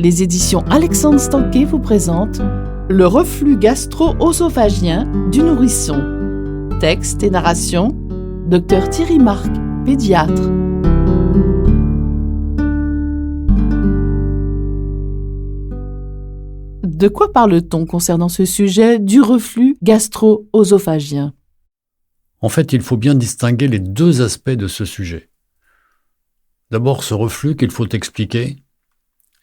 Les éditions Alexandre Stanquet vous présentent Le reflux gastro-œsophagien du nourrisson. Texte et narration, Dr Thierry Marc, pédiatre. De quoi parle-t-on concernant ce sujet du reflux gastro-œsophagien ? En fait, il faut bien distinguer les deux aspects de ce sujet. D'abord, ce reflux qu'il faut expliquer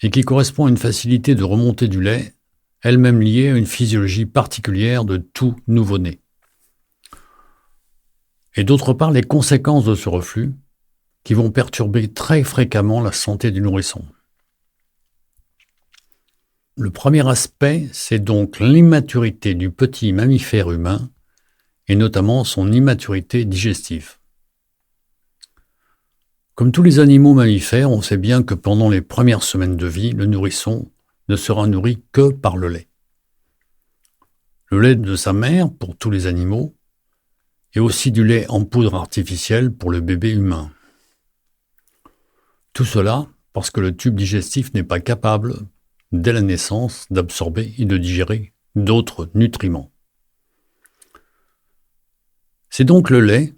et qui correspond à une facilité de remontée du lait, elle-même liée à une physiologie particulière de tout nouveau-né. Et d'autre part, les conséquences de ce reflux qui vont perturber très fréquemment la santé du nourrisson. Le premier aspect, c'est donc l'immaturité du petit mammifère humain et notamment son immaturité digestive. Comme tous les animaux mammifères, on sait bien que pendant les premières semaines de vie, le nourrisson ne sera nourri que par le lait. Le lait de sa mère pour tous les animaux et aussi du lait en poudre artificielle pour le bébé humain. Tout cela parce que le tube digestif n'est pas capable, dès la naissance, d'absorber et de digérer d'autres nutriments. C'est donc le lait,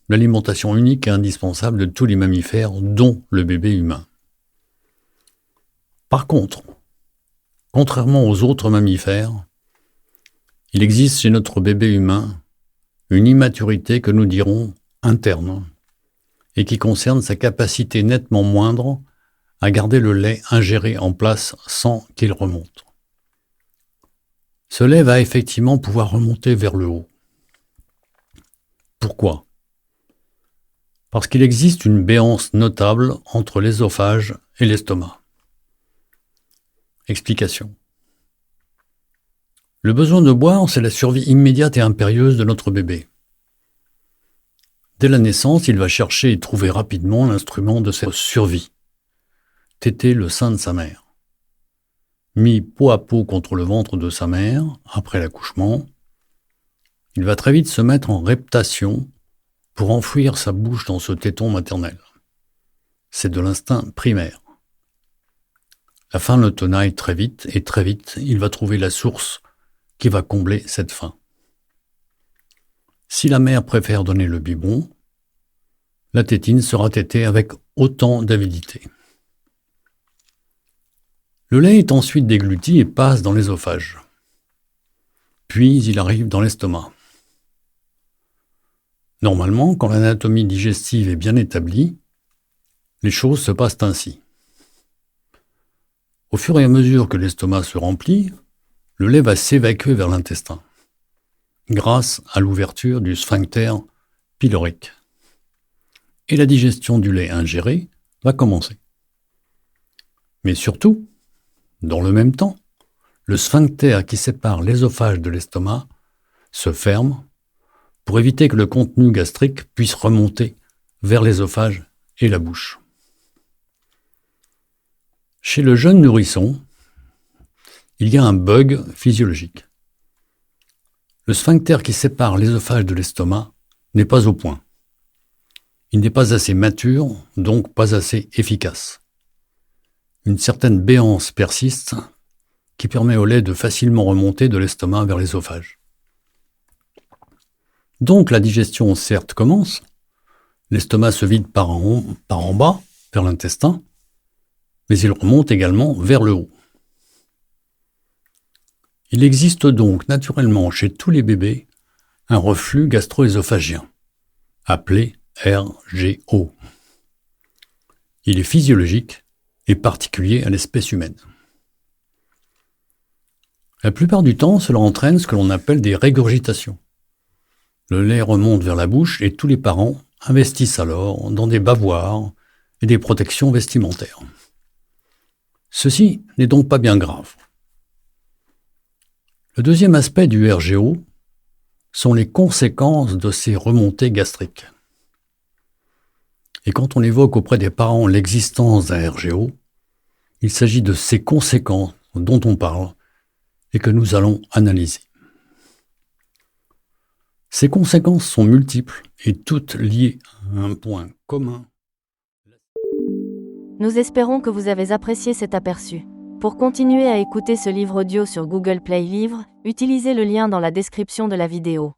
l'alimentation unique et indispensable de tous les mammifères, dont le bébé humain. Par contre, contrairement aux autres mammifères, il existe chez notre bébé humain une immaturité que nous dirons interne et qui concerne sa capacité nettement moindre à garder le lait ingéré en place sans qu'il remonte. Ce lait va effectivement pouvoir remonter vers le haut. Pourquoi ? Parce qu'il existe une béance notable entre l'œsophage et l'estomac. Explication. Le besoin de boire, c'est la survie immédiate et impérieuse de notre bébé. Dès la naissance, il va chercher et trouver rapidement l'instrument de cette survie. Téter le sein de sa mère. Mis peau à peau contre le ventre de sa mère, après l'accouchement, il va très vite se mettre en reptation pour enfouir sa bouche dans ce téton maternel. C'est de l'instinct primaire. La faim le tenaille très vite, et très vite, il va trouver la source qui va combler cette faim. Si la mère préfère donner le biberon, la tétine sera tétée avec autant d'avidité. Le lait est ensuite dégluti et passe dans l'œsophage. Puis il arrive dans l'estomac. Normalement, quand l'anatomie digestive est bien établie, les choses se passent ainsi. Au fur et à mesure que l'estomac se remplit, le lait va s'évacuer vers l'intestin, grâce à l'ouverture du sphincter pylorique. Et la digestion du lait ingéré va commencer. Mais surtout, dans le même temps, le sphincter qui sépare l'œsophage de l'estomac se ferme pour éviter que le contenu gastrique puisse remonter vers l'œsophage et la bouche. Chez le jeune nourrisson, il y a un bug physiologique. Le sphincter qui sépare l'œsophage de l'estomac n'est pas au point. Il n'est pas assez mature, donc pas assez efficace. Une certaine béance persiste qui permet au lait de facilement remonter de l'estomac vers l'œsophage. Donc la digestion certes commence, l'estomac se vide par en bas, vers l'intestin, mais il remonte également vers le haut. Il existe donc naturellement chez tous les bébés un reflux gastro-œsophagien, appelé RGO. Il est physiologique et particulier à l'espèce humaine. La plupart du temps, cela entraîne ce que l'on appelle des régurgitations. Le lait remonte vers la bouche et tous les parents investissent alors dans des bavoirs et des protections vestimentaires. Ceci n'est donc pas bien grave. Le deuxième aspect du RGO sont les conséquences de ces remontées gastriques. Et quand on évoque auprès des parents l'existence d'un RGO, il s'agit de ces conséquences dont on parle et que nous allons analyser. Ces conséquences sont multiples et toutes liées à un point commun. Nous espérons que vous avez apprécié cet aperçu. Pour continuer à écouter ce livre audio sur Google Play Livres, utilisez le lien dans la description de la vidéo.